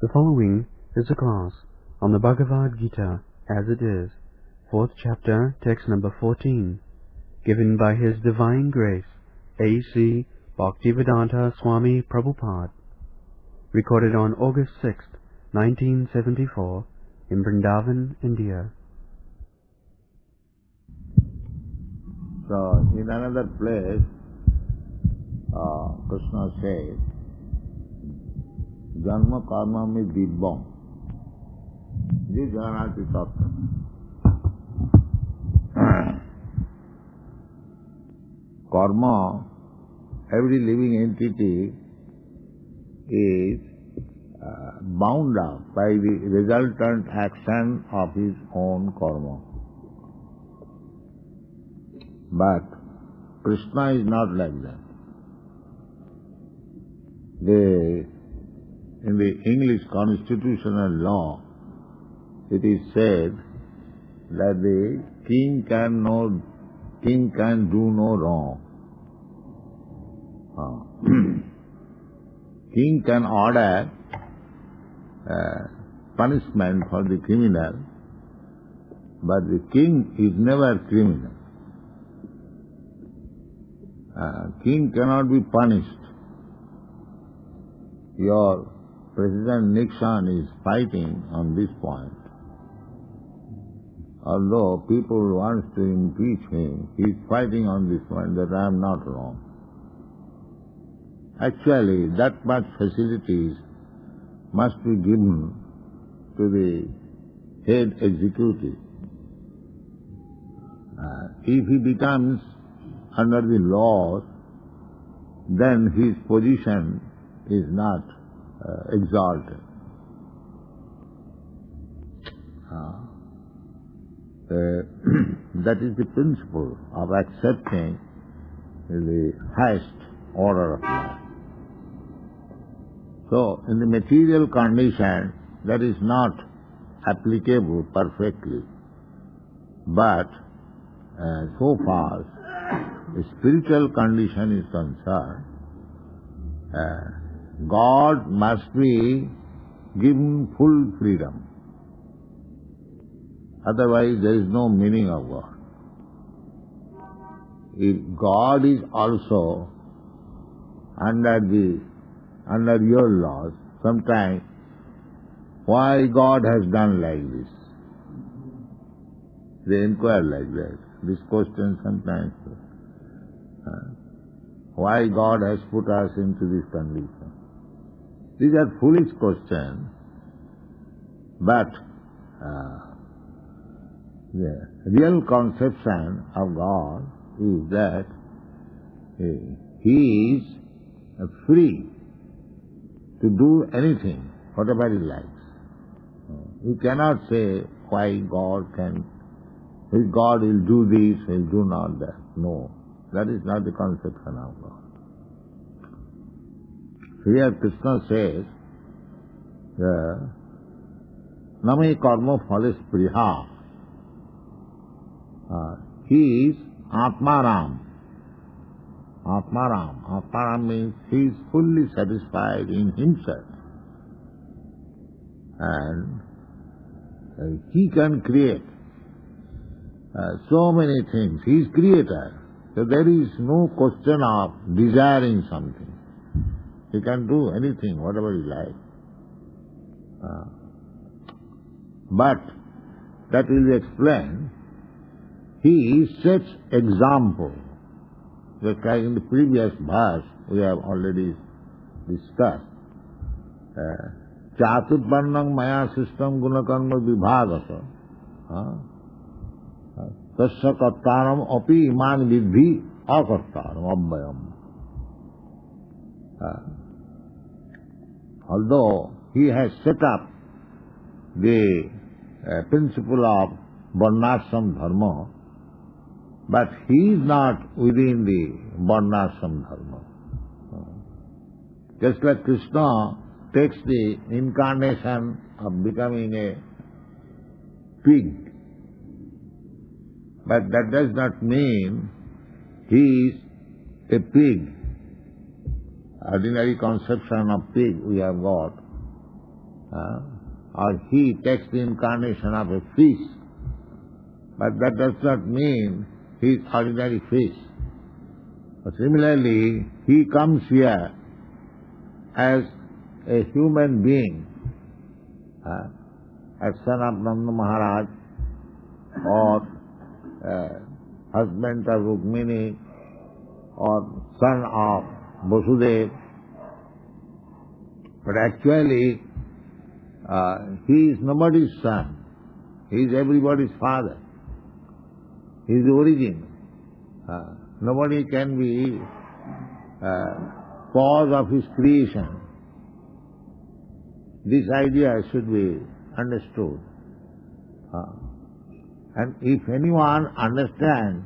The following is a class on the Bhagavad-gītā as it is, 4th chapter, text number 14, given by His Divine Grace, A.C. Bhaktivedanta Swami Prabhupāda, recorded on August 6th, 1974, in Vrindavana, India. So, in another place, Kṛṣṇa says, Janma karma me dibbam. This Janati Tattva. Karma, every living entity is bound up by the resultant action of his own karma. But Kṛṣṇa is not like that. In the English constitutional law, it is said that the king can do no wrong. King can order punishment for the criminal, but the king is never criminal. King cannot be punished. Your President Nixon is fighting on this point. Although people want to impeach him, he is fighting on this point that I am not wrong. Actually, that much facilities must be given to the head executive. If he becomes under the laws, then his position is not exalted. That is the principle of accepting the highest order of life. So, in the material condition, that is not applicable perfectly. But so far the spiritual condition is concerned, God must be given full freedom. Otherwise there is no meaning of God. If God is also under your laws, sometimes why God has done like this? They inquire like that. This question sometimes. Why God has put us into this condition? These are foolish questions, but the real conception of God is that He is free to do anything, whatever He likes. You cannot say why God will do this, will do not that. No, that is not the conception of God. Here Kṛṣṇa says, Name karma phale spriha. He is Atmaram. Atmaram means he is fully satisfied in himself. And he can create so many things. He is creator. So there is no question of desiring something. He can do anything, whatever he likes. But that will be explained. He sets example. Just like in the previous verse we have already discussed. Chatutpannam maya sistam gunakarma vibhagasa. Tasya kartaram api iman vidhi akartaram abbayam. Although he has set up the principle of varnashram dharma, but he is not within the varnashram dharma. Just like Kṛṣṇa takes the incarnation of becoming a pig, but that does not mean he is a pig. Ordinary conception of pig we have got. or he takes the incarnation of a fish, but that does not mean he is ordinary fish. Similarly, he comes here as a human being, as son of Nanda Maharaj, or husband of Rukmini, or son of Vasudeva. But actually, he is nobody's son. He is everybody's father. He is the origin. Nobody can be cause of his creation. This idea should be understood. And if anyone understands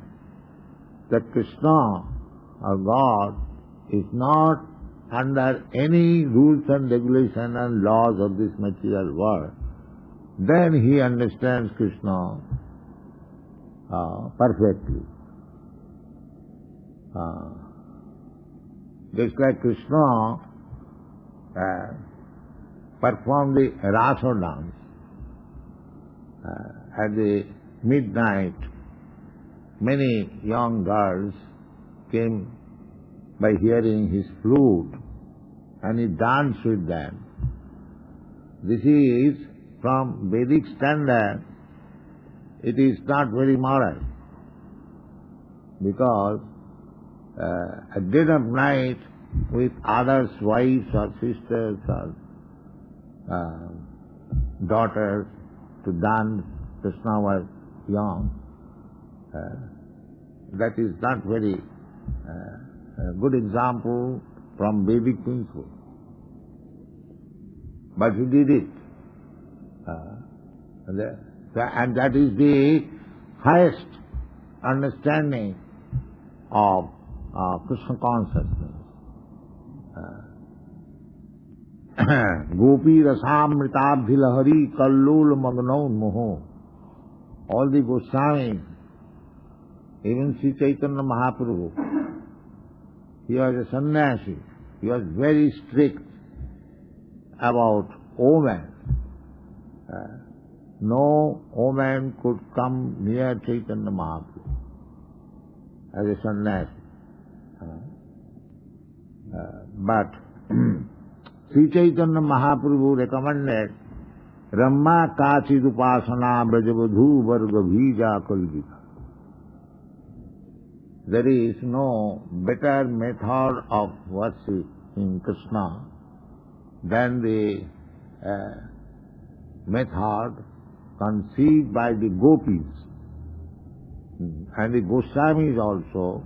that Kṛṣṇa, or God, is not under any rules and regulations and laws of this material world, then he understands Kṛṣṇa perfectly. Just like Kṛṣṇa performed the Rasa dance at the midnight, many young girls came by hearing his flute, and he danced with them. This is, from Vedic standard, it is not very moral, because at dead of night, with others' wives or sisters or daughters to dance, Kṛṣṇa was young, that is not very good example from Vedic principle. But he did it. And that is the highest understanding of Kṛṣṇa consciousness. Gopi rasamritabhi lahari kallol magnaun moho. All the Goswamis, even Sri Chaitanya Mahaprabhu, he was a sannyasi. He was very strict about women. No woman could come near Chaitanya Mahaprabhu as a sannyasi. But Sri Chaitanya Mahaprabhu recommended Ramma Kachid Upasana Brajavadhu Varga Bhija Kalgita. There is no better method of worshipping Kṛṣṇa than the method conceived by the gopis. And the Goswamis also,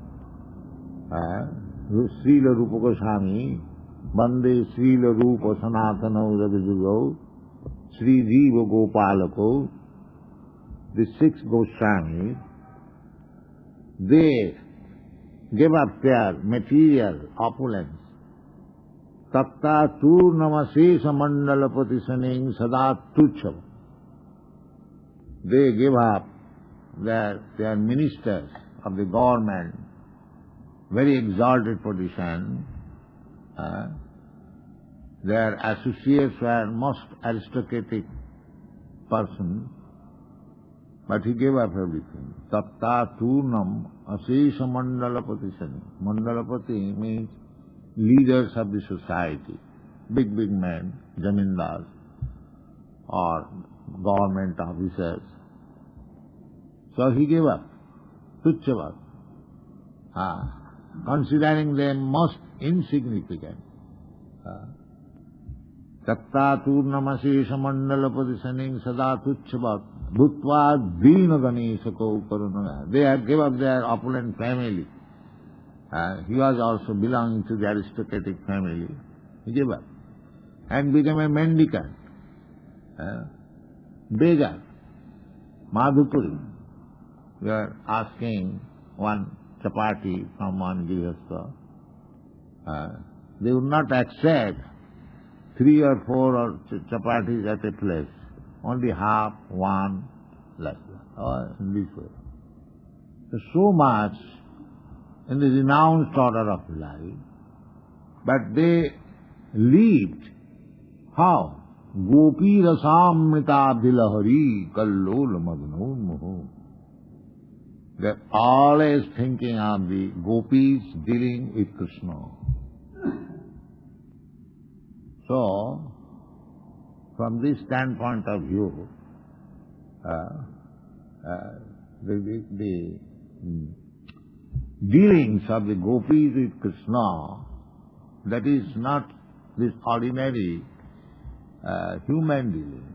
Srila Rupa Goswami, Bande Srila Rupa Sanatana Ragajugo, Sri Jiva Gopalako, the 6 Goswamis, they gave up their material opulence. Tatta Turnamashesha Mandalapati Saning Sada Tucham. They gave up their ministers of the government, very exalted position. Their associates were most aristocratic persons, but he gave up everything. Tatta Turnam Ashesha Mandalapati Saning. Mandalapati means leaders of the society, big men, zamindars, or government officers. So he gave up, Tuchava, considering them most insignificant. Tatta Turnamashesha Mandalapati Saning Sada Tuchava Bhutva Dina Ganeshako Karunana. They had gave up their opulent family. He was also belonging to the aristocratic family. He gave up and became a mendicant, beggar, Madhupuri. We are asking one chapati from one grihastha. They would not accept 3 or 4 chapatis at a place, only half, one, like that, or in this way. So much in the renounced order of life, but they lived how? Gopi rasamrita bhilahari kallol madnun. They're always thinking of the gopis dealing with Kṛṣṇa. So, from this standpoint of view, the dealings of the gopis with Kṛṣṇa, that is not this ordinary human dealing.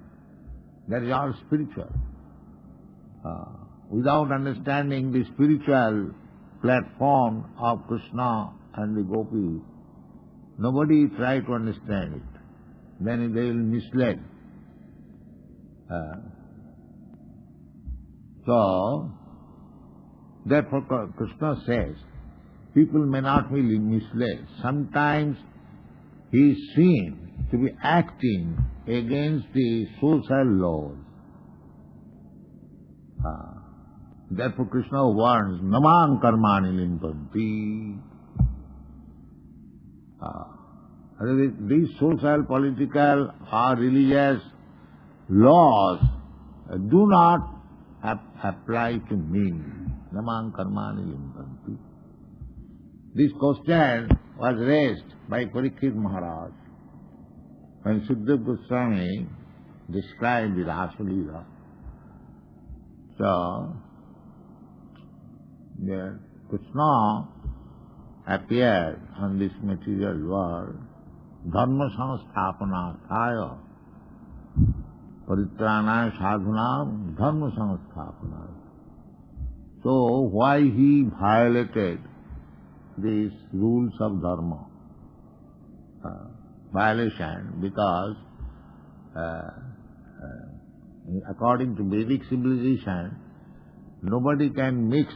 That is all spiritual. Without understanding the spiritual platform of Kṛṣṇa and the gopis, nobody try to understand it. Then they will mislead. So, therefore Kṛṣṇa says, people may not be misled. Sometimes he is seen to be acting against the social laws. Therefore Kṛṣṇa warns, namang karmani limpanti. These social, political or religious laws do not apply to me. Namang karmani limpanti. This question was raised by Parikshit Maharaj when Sukadeva Goswami described the Rasa Leela. So, Kṛṣṇa appeared on this material world, dharma samsthapanarthaya, paritranaya sadhunam dharma samsthapanarthaya. So, why he violated these rules of dharma? Violation, because according to Vedic civilization, nobody can mix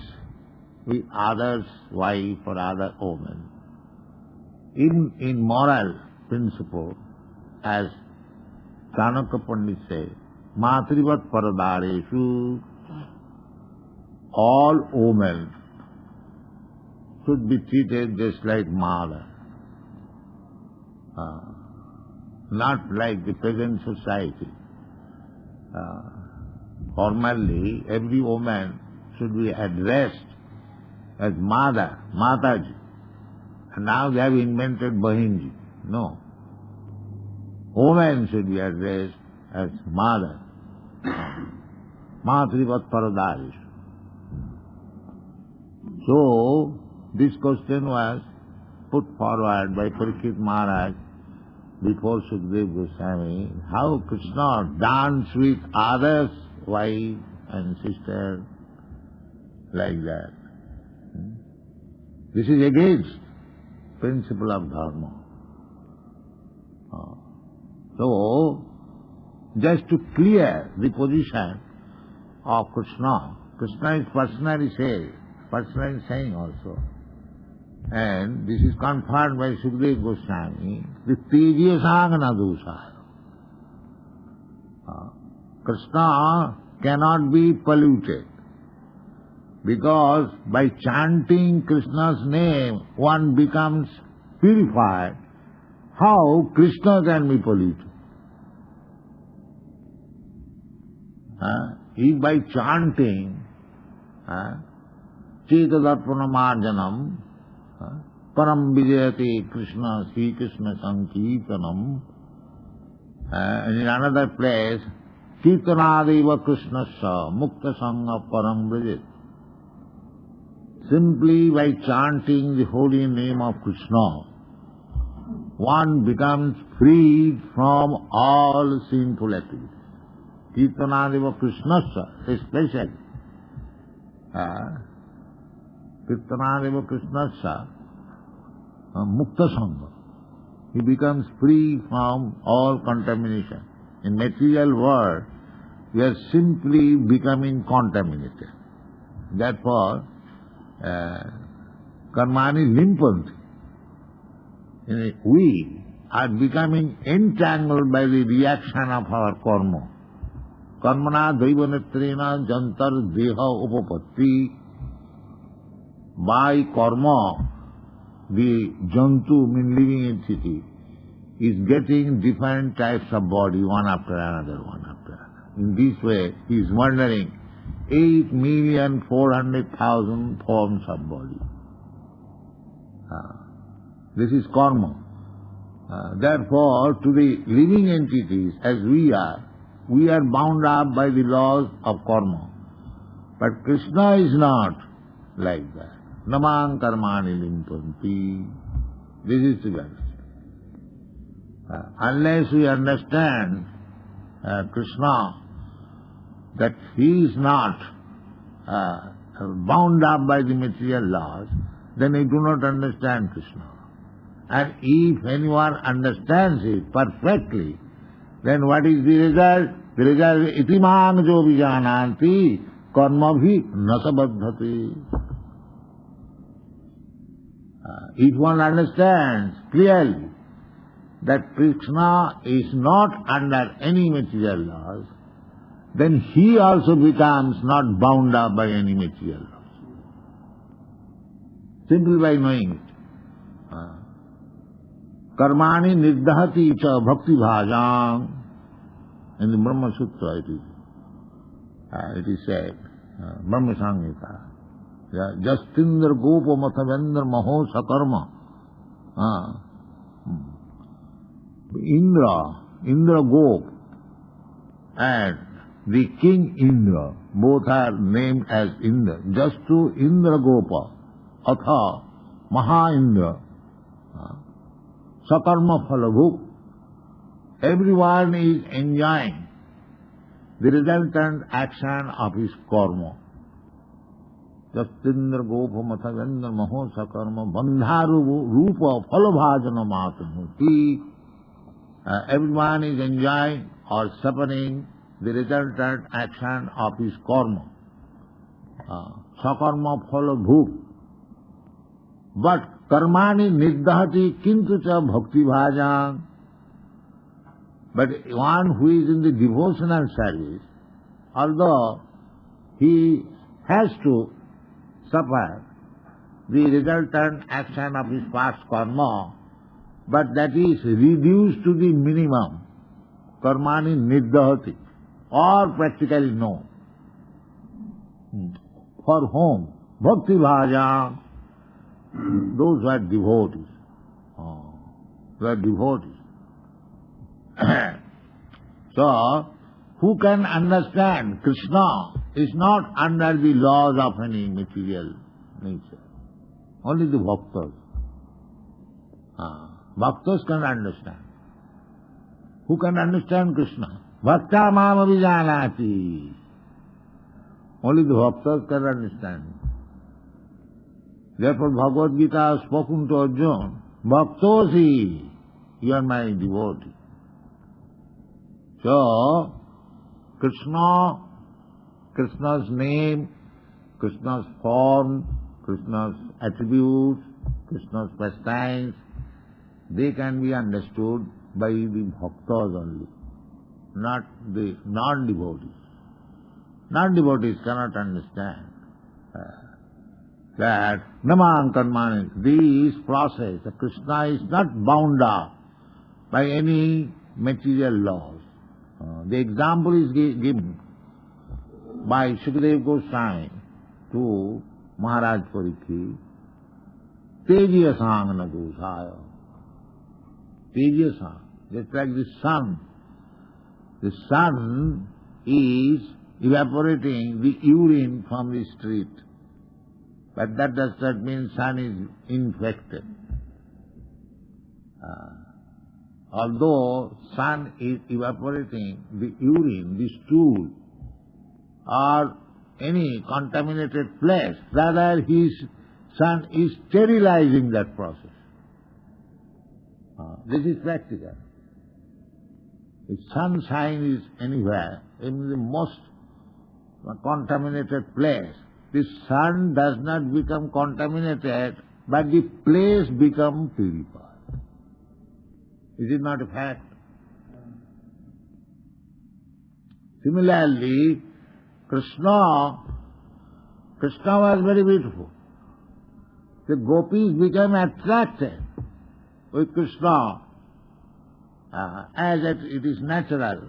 with others' wife or other woman. Even in moral principle, as Chanakya Pandit says, Matrivat paradareshu, all women should be treated just like mother, not like the present society. Formally, every woman should be addressed as mother, Mataji. And now they have invented Bahinji. No. Women should be addressed as mother. Matrivat paradarish. So, this question was put forward by Parikshit Maharaj before Sukadeva Goswami, how Kṛṣṇa danced with others' wife and sister, like that. This is against principle of dharma. So, just to clear the position of Kṛṣṇa, Kṛṣṇa is personally saying also, and this is confirmed by Sukadeva Goswami, the tejiya sangana dosaya. Kṛṣṇa cannot be polluted, because by chanting Kṛṣṇa's name, one becomes purified. How Kṛṣṇa can be polluted? If by chanting Chetadarpana marjanam param vijayate Kṛṣṇa Sri Kṛṣṇa sankirtanam, and in another place Kirtanadeva Kṛṣṇasya mukta sangha param vijayate. Simply by chanting the holy name of Kṛṣṇa, one becomes freed from all sinful activities. Kirtanadeva Kṛṣṇasya, especially Kirtanadeva Kṛṣṇasya mukta sangha. He becomes free from all contamination. In material world, we are simply becoming contaminated. Therefore, karmani limpanti. We are becoming entangled by the reaction of our karma. Karmana daivanetrena jantar deha upapatti. By karma, the jantu, mean living entity, is getting different types of body, one after another, one after another. In this way, he is wandering 8,400,000 forms of body. This is karma. Therefore, to the living entities, as we are bound up by the laws of karma. But Kṛṣṇa is not like that. Namang karmani limpanti. This is the verse. Unless we understand Kṛṣṇa, that he is not bound up by the material laws, then we do not understand Kṛṣṇa. And if anyone understands it perfectly, then what is the result? The result is itimang jo vijananti karma bhi nasabadhati. If one understands clearly that Kṛṣṇa is not under any material laws, then he also becomes not bound up by any material laws. Simply by knowing it. Karmani nirdhati cha bhakti bhajam. In the Brahma Sutra it is said, Brahma Samhita, Justindra gopa mathavendra maho sakarma. Indra Gop and the king Indra, both are named as Indra. Jastu Indra Gopa, Atha Maha Indra, Sakarma Phalabhuk. Everyone is enjoying the resultant action of his karma. Justindra Gopa Mathavendra Maho Sakarma Bandharu Rupa Phalabhajana Matamuti. Everyone is enjoying or suffering the resultant action of his karma. Sakarma Phalabhuk. But karmani nirdhati kintu cha bhakti bhajam. But one who is in the devotional service, although he has to suffer the resultant action of his past karma, but that is reduced to the minimum. Karmani nirdhati, or practically no. For whom? Bhakti bhajam. Those who are devotees. Who are devotees. So, who can understand Kṛṣṇa is not under the laws of any material nature. Only the bhaktas. Bhaktas can understand. Who can understand Kṛṣṇa? Bhakta mam avijanati. Only the bhaktas can understand. Therefore Bhagavad-gītā has spoken to Arjuna, Bhaktosi, you are my devotee. So, Kṛṣṇa's name, Kṛṣṇa's form, Kṛṣṇa's attributes, Kṛṣṇa's pastimes, they can be understood by the bhaktas only, not the non-devotees. Non-devotees cannot understand that namang karmani, this process, the Kṛṣṇa is not bound up by any material laws. The example is given by Shukadeva Goswami to Maharaj Parikshit. Tejiyasang na dosaya. Tejiyasang, just like the sun. The sun is evaporating the urine from the street. But that does not mean sun is infected. Although sun is evaporating the urine, the stool, or any contaminated place, rather sun is sterilizing that process. This is practical. If sunshine is anywhere, in the most contaminated place, the sun does not become contaminated, but the place becomes purified. Is it not a fact? Similarly, Kṛṣṇa was very beautiful. The gopis became attracted with Kṛṣṇa. as it is natural.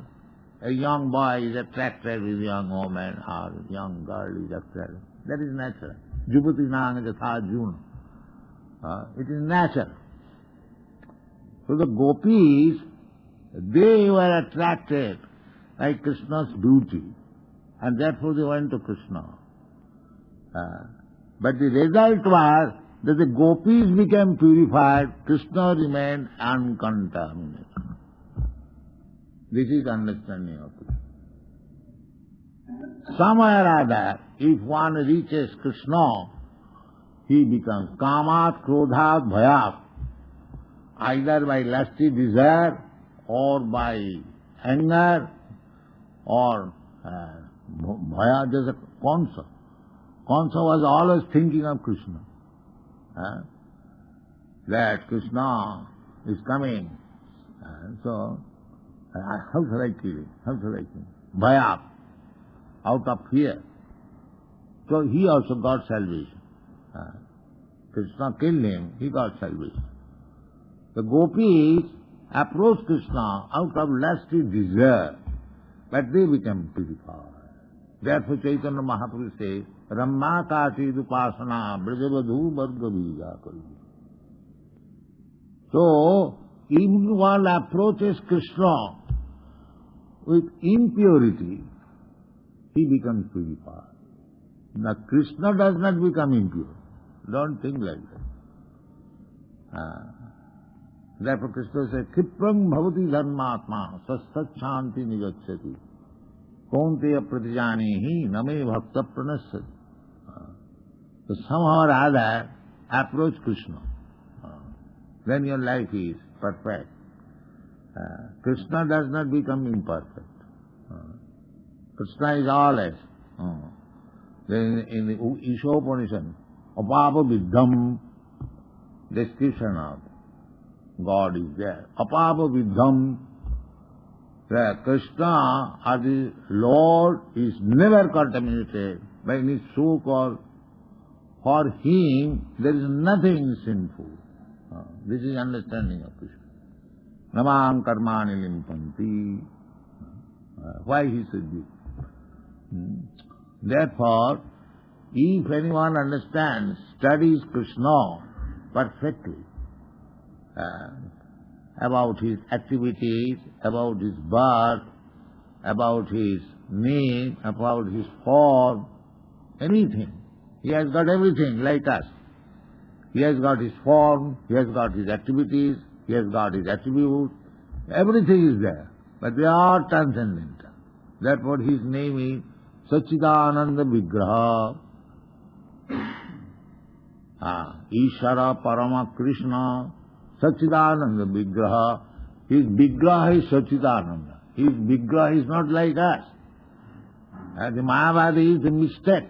A young boy is attracted with a young woman or a young girl is attracted. That is natural. Jupati nang jatha Arjuna. It is natural. So the gopis, they were attracted by Kṛṣṇa's beauty, and therefore they went to Kṛṣṇa. But the result was that the gopis became purified, Kṛṣṇa remained uncontaminated. This is understanding of it. Somewhere or other, if one reaches Kṛṣṇa, he becomes kamat, krodhat, bhayat, either by lusty desire or by anger or bhaya. There's a Kṛṣṇa. Kṛṣṇa was always thinking of Kṛṣṇa. That Kṛṣṇa is coming. So, how shall I kill him? How shall I kill him? Bhaya, out of fear. So he also got salvation. Kṛṣṇa killed him, he got salvation. The gopis approached Kṛṣṇa out of lusty desire, but they became purified. Therefore Chaitanya Mahaprabhu says, Ramma kati dupasana brajavadhu varga bija kari. So, if one approaches Kṛṣṇa with impurity, he becomes purified. Now Kṛṣṇa does not become impure. Don't think like that. Therefore Krishna says, Kipram bhavati dharmatma sasat shanti nigacchati konteya pratijanehi name bhakta pranasati. So somehow or other, approach Kṛṣṇa. Then your life is perfect. Kṛṣṇa does not become imperfect. Kṛṣṇa is always. Then in the Ishopanishad, apapa viddham, description of God is there. Apapa viddham, that Kṛṣṇa or the Lord is never contaminated by any so-called. For him, there is nothing sinful. This is understanding of Kṛṣṇa. Namam karmani limpanti. Why he said this? Therefore, if anyone understands, studies Kṛṣṇa perfectly, about his activities, about his birth, about his name, about his form, anything. He has got everything like us. He has got his form, he has got his activities, he has got his attributes, everything is there. But they are transcendental. Therefore his name is Sachidananda Vigraha. Ishara Parama Kṛṣṇa Sachidananda Vigraha. His Vigraha is Sachidananda. His Vigraha is not like us. The Mayavadi is a mistake.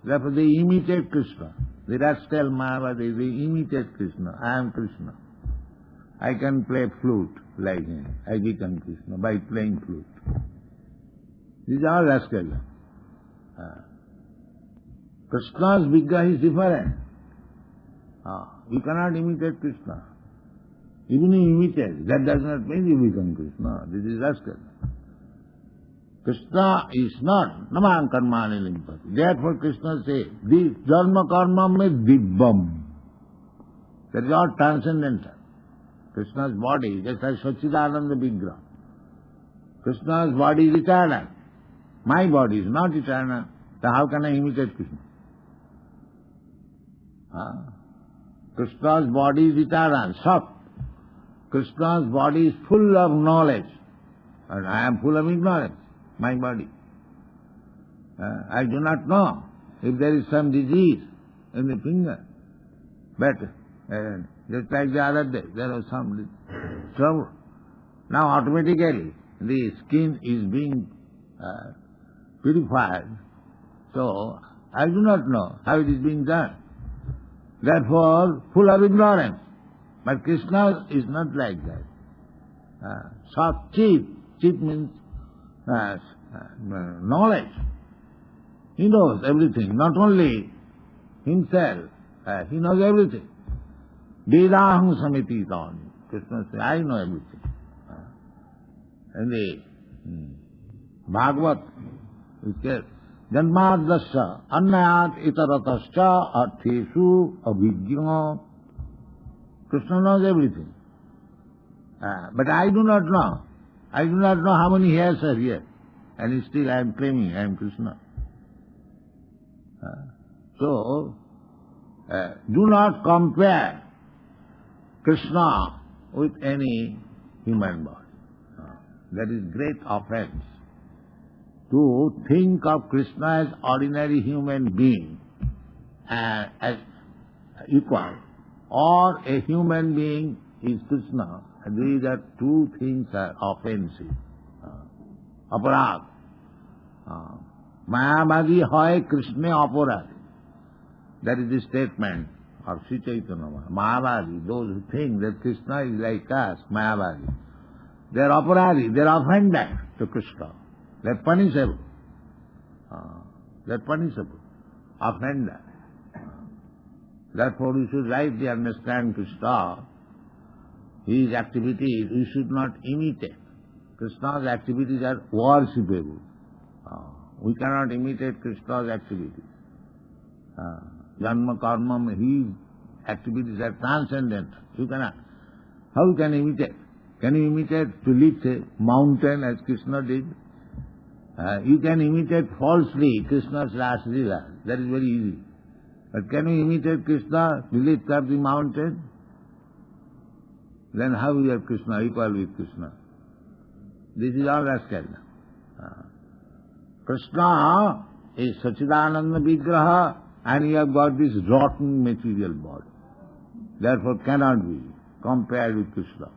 Therefore they imitate Kṛṣṇa. The rascal Mayavadi, they imitate Kṛṣṇa. I am Kṛṣṇa. I can play flute like him. I become Kṛṣṇa by playing flute. These are rascals. Kṛṣṇa's Vigraha is different. You cannot imitate Kṛṣṇa. Even you imitate, that does not mean you become Kṛṣṇa. This is rascal. Kṛṣṇa is not namam karmani limpati. Therefore Kṛṣṇa says, this dharma karma me dibbam. That is all transcendental. Kṛṣṇa's body, just as Sachidananda Vigraha. Kṛṣṇa's body is eternal. My body is not eternal. So how can I imitate Kṛṣṇa? Kṛṣṇa's body is eternal, Sat. Kṛṣṇa's body is full of knowledge. And I am full of ignorance. My body. I do not know if there is some disease in the finger. But just like the other day, there was some trouble. Now automatically the skin is being purified. So I do not know how it is being done. Therefore, full of ignorance. But Kṛṣṇa is not like that. Sat Chit. Chit means knowledge. He knows everything, not only himself, he knows everything. Vedaham samititani. Krishna says, I know everything. And the Bhagavad it says, Janmadasya annayat itaratasya artheshu abhijna. Krishna knows everything. But I do not know. I do not know how many hairs are here. And still I am claiming I am Krishna. So, do not compare Krishna with any human body. That is great offense. To think of Krishna as ordinary human being, as equal, or a human being is Krishna, these are two things are offensive. Aparad. Mayavadi hoy Krishna aparad. That is the statement of Sri Chaitanya. Mayavadi, those who think that Krishna is like us, Mayavadi, they are aparadi, they are offended to Krishna. They are punishable. They are punishable. Offended. Therefore we should rightly understand Krishna. His activities we should not imitate. Krishna's activities are worshipable. We cannot imitate Krishna's activities. Janma karma, his activities are transcendental. You cannot. How you can imitate? Can you imitate to lift a mountain as Krishna did? You can imitate falsely Krishna's Ras Leela. That is very easy. But can you imitate Krishna to lift up the mountain? Then how you are Krishna, equal with Krishna? This is all rascal. Krishna is Sachidananda Vigraha and you have got this rotten material body. Therefore cannot be compared with Krishna.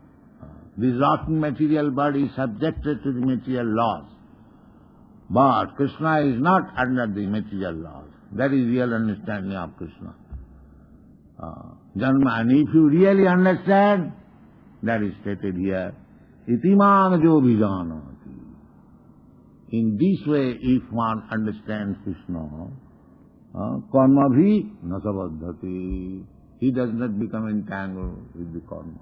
This rotten material body is subjected to the material laws. But Krishna is not under the material laws. That is real understanding of Krishna. Janma, and if you really understand, that is stated here, itimam jo vijanati. In this way, if one understands Krishna, karma bhi nasabaddhati. He does not become entangled with the karma.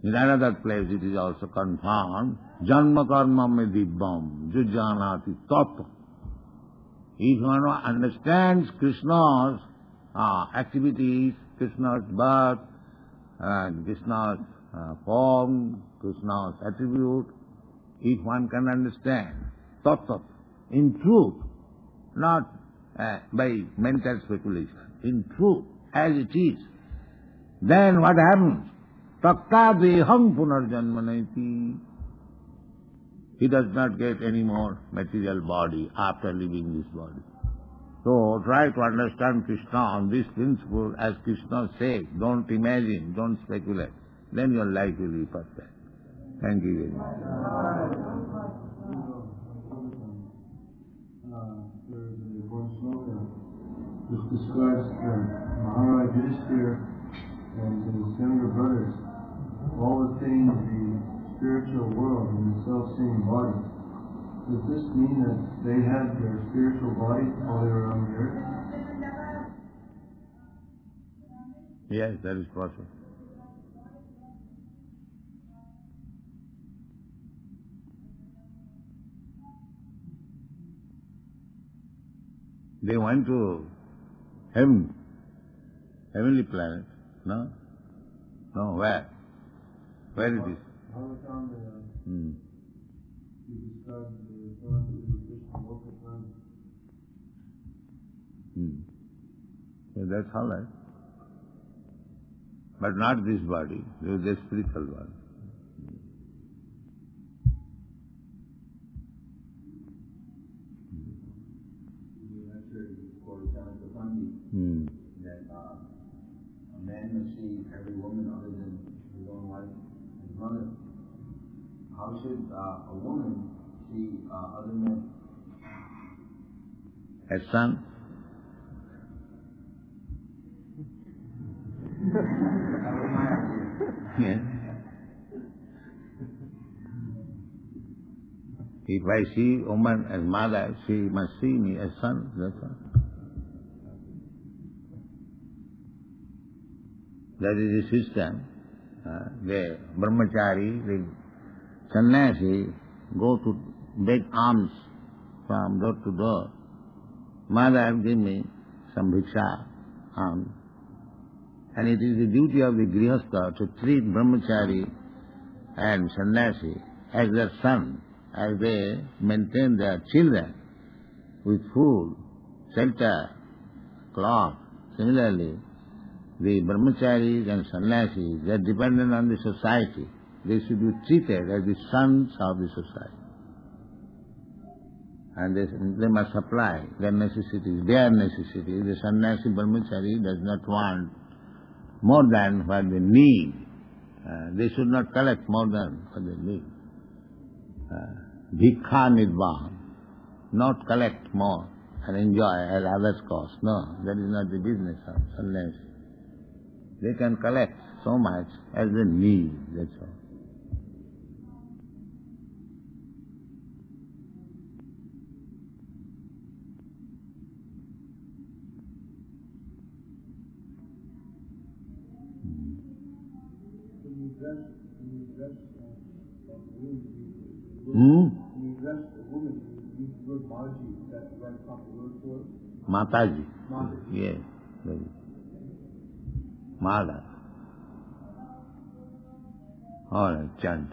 In another place it is also confirmed, janma karma me dibbam jujanati tattva. If one understands Krishna's activities, Krishna's birth, Krishna's form, Krishna's attribute, if one can understand tattva, in truth, not by mental speculation, in truth, as it is, then what happens? Takta deham punarjanmanati. He does not get any more material body after leaving this body. So try to understand Krishna on this principle as Krishna says. Don't imagine, don't speculate. Then your life will be perfect. Thank you very much. There's a one sloka which describes Maharaj Yudhishthira and his younger brothers all attain the spiritual world in the self-same body. Does this mean that they had their spiritual body while they were on the earth? Yes, that is possible. They went to heaven, heavenly planet, no? No, where? Where it is? So that's all right. But not this body, the spiritual body. That a man must see every woman other than his own wife and his mother. How should a woman see other men? As son? Yes. If I see woman as mother, she must see me as son, that's all. That is the system The brahmachari, the sannyasi, go to beg alms from door to door. Mother, give me some bhiksha, alms. And it is the duty of the grihastha to treat brahmachari and sannyasi as their son, as they maintain their children with food, shelter, cloth. Similarly, the brahmacharis and sannyasis, they are dependent on the society. They should be treated as the sons of the society. And they must supply their necessities, their necessities. The sannyasi brahmachari does not want more than what they need. They should not collect more than what they need. Bhikha nidvaham, not collect more and enjoy as others cost. No, that is not the business of sannyasi. They can collect so much as they need, that's all. Mataji. Yes. Mother. All right, chant.